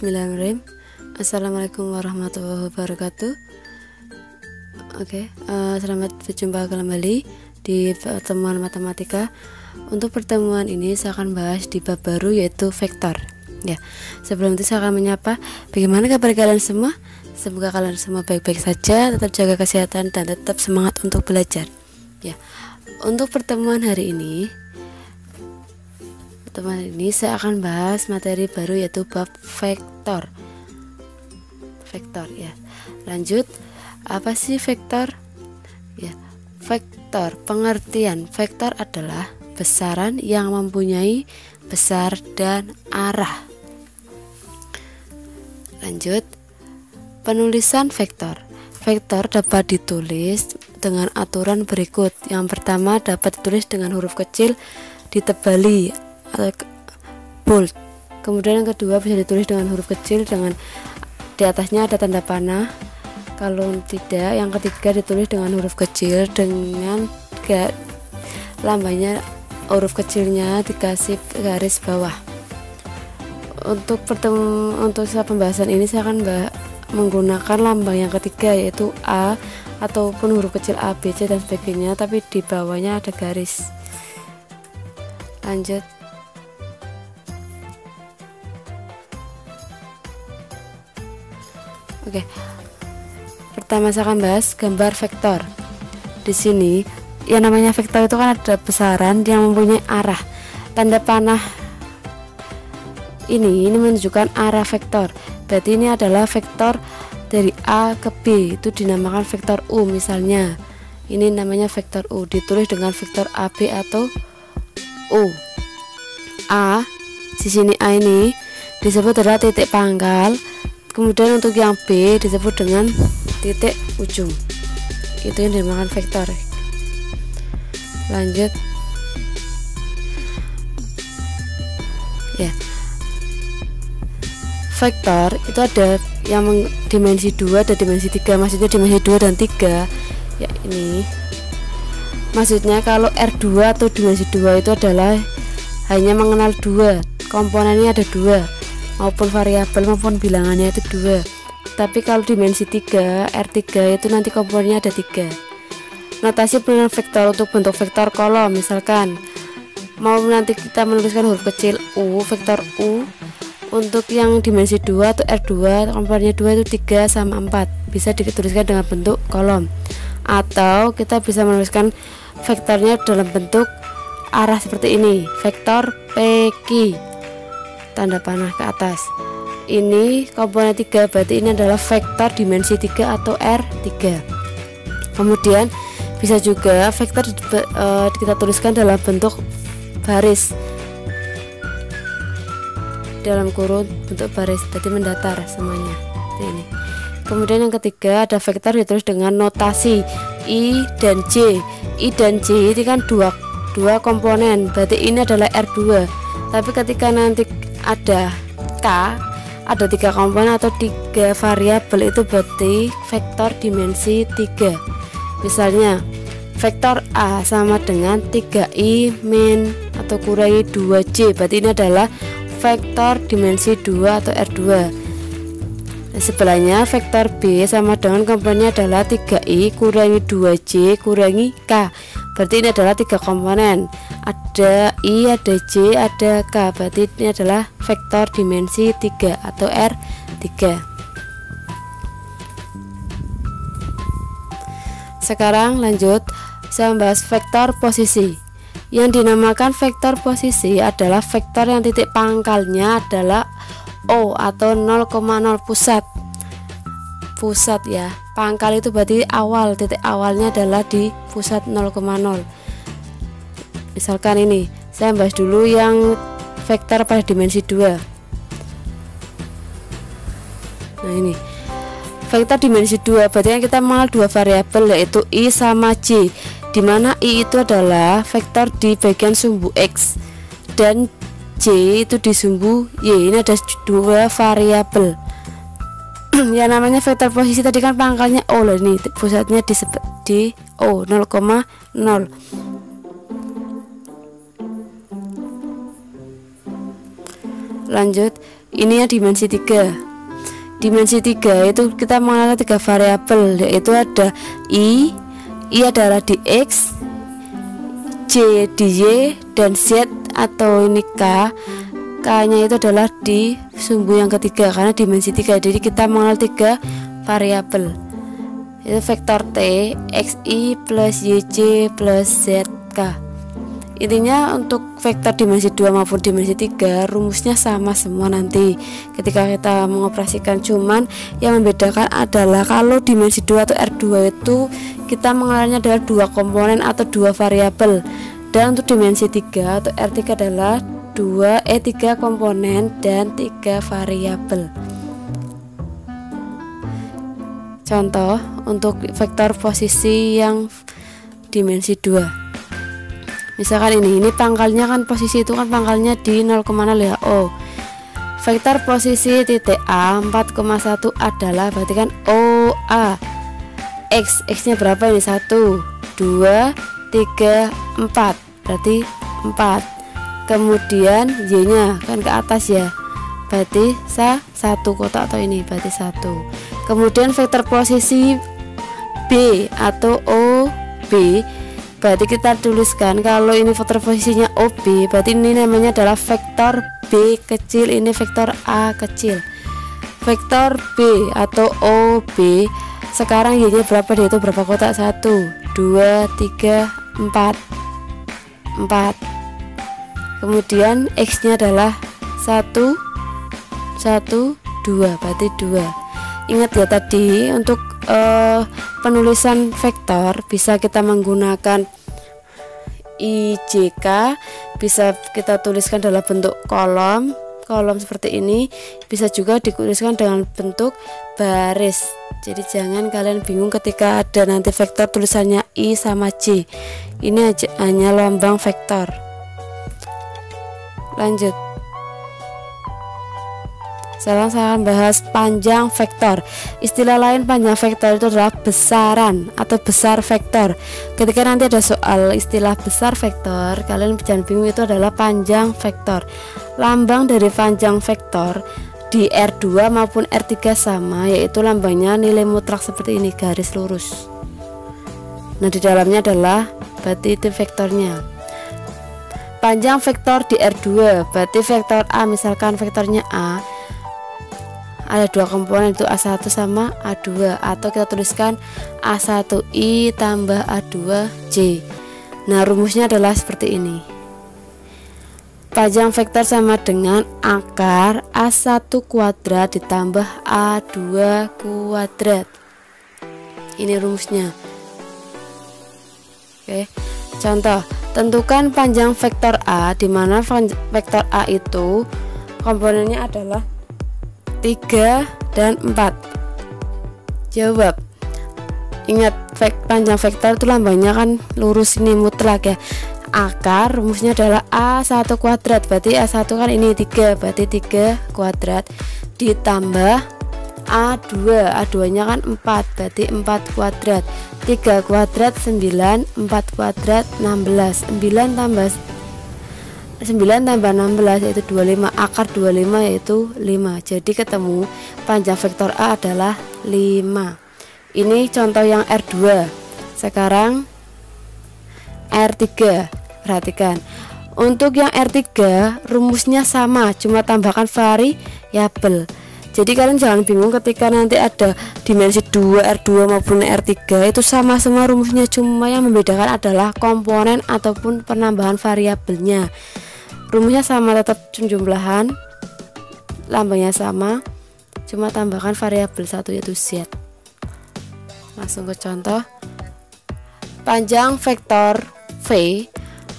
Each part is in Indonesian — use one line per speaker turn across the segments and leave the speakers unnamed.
Bismillahirrahmanirrahim. Assalamualaikum warahmatullahi wabarakatuh. Selamat berjumpa kembali di pertemuan matematika. Untuk pertemuan ini saya akan bahas di bab baru, yaitu vektor. Ya, sebelum itu saya akan menyapa, bagaimana kabar kalian semua? Semoga kalian semua baik-baik saja, tetap jaga kesehatan dan tetap semangat untuk belajar. Ya, untuk pertemuan hari ini saya akan bahas materi baru, yaitu bab vektor. Vektor ya. Lanjut, apa sih vektor? Ya, vektor, pengertian vektor adalah besaran yang mempunyai besar dan arah. Lanjut, penulisan vektor. Vektor dapat ditulis dengan aturan berikut. Yang pertama, dapat ditulis dengan huruf kecil ditebali atau bold. Kemudian yang kedua, bisa ditulis dengan huruf kecil dengan di atasnya ada tanda panah. Kalau tidak, yang ketiga ditulis dengan huruf kecil dengan lambangnya huruf kecilnya dikasih garis bawah. Untuk pembahasan ini saya akan menggunakan lambang yang ketiga, yaitu A ataupun huruf kecil A, B, C dan sebagainya, tapi di bawahnya ada garis. Lanjut. Pertama saya akan bahas gambar vektor. Di sini yang namanya vektor itu kan ada besaran yang mempunyai arah. Tanda panah ini menunjukkan arah vektor. Berarti ini adalah vektor dari A ke B, itu dinamakan vektor U. Misalnya ini namanya vektor U, ditulis dengan vektor AB atau U. A, di sini A ini disebut adalah titik pangkal. Kemudian untuk yang B disebut dengan titik ujung. Itu yang dinamakan vektor. Lanjut. Ya. Vektor itu ada yang dimensi 2 dan dimensi 3. Maksudnya dimensi 2 dan 3. Ya, ini. Maksudnya kalau R2 atau dimensi 2 itu adalah hanya mengenal 2. Komponennya ada 2. Maupun variabel maupun bilangannya itu 2. Tapi kalau dimensi 3, R3 itu nanti komponennya ada 3. Notasi penulisan vektor untuk bentuk vektor kolom, misalkan mau nanti kita menuliskan huruf kecil U, vektor U. Untuk yang dimensi 2 atau R2, komponennya 2 itu 3 sama 4. Bisa dituliskan dengan bentuk kolom. Atau kita bisa menuliskan vektornya dalam bentuk arah seperti ini, vektor PQ, tanda panah ke atas. Ini komponen 3, berarti ini adalah vektor dimensi 3 atau R3. Kemudian bisa juga vektor kita tuliskan dalam bentuk baris, dalam kurung bentuk baris, jadi mendatar semuanya seperti ini. Kemudian yang ketiga, ada vektor ditulis dengan notasi I dan J. I dan J ini kan dua komponen, berarti ini adalah R2. Tapi ketika nanti ada K, ada 3 komponen atau 3 variabel, itu berarti vektor dimensi 3. Misalnya vektor A sama dengan 3I min atau kurangi 2J, berarti ini adalah vektor dimensi 2 atau R2. Sebelahnya vektor B sama dengan komponennya adalah 3I kurangi 2J kurangi K, berarti ini adalah 3 komponen, ada I, ada J, ada K, berarti ini adalah vektor dimensi 3 atau R3. Sekarang lanjut, saya membahas vektor posisi. Yang dinamakan vektor posisi adalah vektor yang titik pangkalnya adalah O atau 0,0, pusat ya. Pangkal itu berarti awal, titik awalnya adalah di pusat 0,0. Misalkan ini, saya bahas dulu yang vektor pada dimensi 2. Nah, ini vektor dimensi 2, berarti kan kita mengenal 2 variabel, yaitu I sama J, dimana I itu adalah vektor di bagian sumbu X dan J itu di sumbu Y. Ini ada 2 variabel. Yang namanya vektor posisi tadi kan pangkalnya O loh, ini pusatnya di O 0,0. Lanjut, ini ya dimensi 3. Dimensi 3 itu kita mengenal 3 variabel, yaitu ada I adalah di X, J di Y, dan Z atau ini K nya itu adalah di sumbu yang ketiga karena dimensi 3. Jadi kita mengenal 3 variabel, itu vektor T, XI plus YJ plus ZK. Intinya untuk vektor dimensi 2 maupun dimensi 3 rumusnya sama semua nanti ketika kita mengoperasikan, cuman yang membedakan adalah kalau dimensi 2 atau R2 itu kita mengenalnya adalah 2 komponen atau 2 variabel, dan untuk dimensi 3 atau R3 adalah 3 komponen dan 3 variabel. Contoh untuk vektor posisi yang dimensi 2, misalkan ini pangkalnya kan, posisi itu kan pangkalnya di 0,0 ya. Vektor posisi titik A 4,1 adalah berarti kan OA. X nya berapa ini? 1 2 3 4, berarti 4. Kemudian Y nya kan ke atas ya, berarti 1 kotak atau ini berarti 1. Kemudian vektor posisi B atau OB, berarti kita tuliskan kalau ini vektor posisinya OB, berarti ini namanya adalah vektor B kecil, ini vektor A kecil. Vektor B atau OB, sekarang Y nya berapa, dia itu berapa kotak? 1 2 3 4 4. Kemudian X nya adalah 1 1 2, berarti 2. Ingat ya tadi untuk penulisan vektor bisa kita menggunakan IJK, bisa kita tuliskan dalam bentuk kolom seperti ini, bisa juga dituliskan dengan bentuk baris. Jadi jangan kalian bingung ketika ada nanti vektor tulisannya I sama J, ini hanya lambang vektor. Lanjut, sekarang saya akan bahas panjang vektor. Istilah lain panjang vektor itu adalah besaran atau besar vektor. Ketika nanti ada soal istilah besar vektor, kalian jangan bingung, itu adalah panjang vektor. Lambang dari panjang vektor di R2 maupun R3 sama, yaitu lambangnya nilai mutlak seperti ini, garis lurus. Nah, di dalamnya adalah berarti itu vektornya. Panjang vektor di R2 berarti vektor A, misalkan vektornya A ada 2 komponen, itu A1 sama A2, atau kita tuliskan A1I tambah A2J. Nah, rumusnya adalah seperti ini. Panjang vektor sama dengan akar A1 kuadrat ditambah A2 kuadrat. Ini rumusnya. Oke. Contoh, tentukan panjang vektor A, di mana vektor A itu komponennya adalah 3 dan 4. Jawab. Ingat, panjang vektor itu lambangnya kan lurus, ini mutlak ya. Akar rumusnya adalah A1 kuadrat, berarti A1 kan ini 3, berarti 3 kuadrat ditambah A2 nya kan 4, berarti 4 kuadrat. 3 kuadrat 9, 4 kuadrat 16. 9 tambah 16 yaitu 25, akar 25 yaitu 5. Jadi ketemu panjang vektor A adalah 5. Ini contoh yang R2. Sekarang R3. Perhatikan, untuk yang R3 rumusnya sama, cuma tambahkan variabel. Jadi kalian jangan bingung ketika nanti ada dimensi 2 R2 maupun R3, itu sama semua rumusnya, cuma yang membedakan adalah komponen ataupun penambahan variabelnya. Rumusnya sama, tetap jumlahan, lambangnya sama, cuma tambahkan variabel 1 yaitu Z. Langsung ke contoh. Panjang vektor V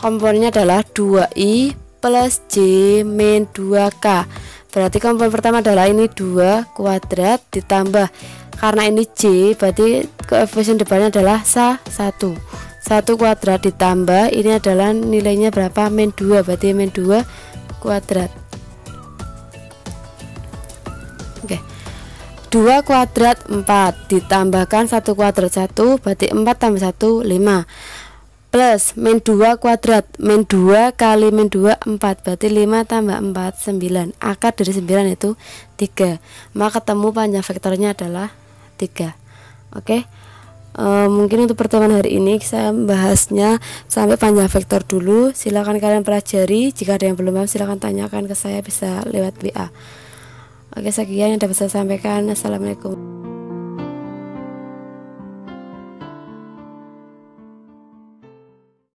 komponennya adalah 2I plus J min 2K. Berarti komponen pertama adalah ini 2 kuadrat ditambah, karena ini J berarti koefisien depannya adalah 1. 1 kuadrat ditambah, ini adalah nilainya berapa? Min 2, berarti min 2 kuadrat. Oke. 2 kuadrat 4 ditambahkan 1 kuadrat 1, berarti 4 tambah 1 5. plus min 2 kuadrat. Min 2 kali min 2 4, berarti 5 tambah 4 9. Akar dari 9 itu 3. Maka ketemu panjang vektornya adalah 3. Oke. Mungkin untuk pertemuan hari ini saya bahasnya sampai panjang vektor dulu. Silakan kalian pelajari. Jika ada yang belum paham silakan tanyakan ke saya, bisa lewat WA. Oke, sekian yang dapat saya sampaikan. Assalamualaikum.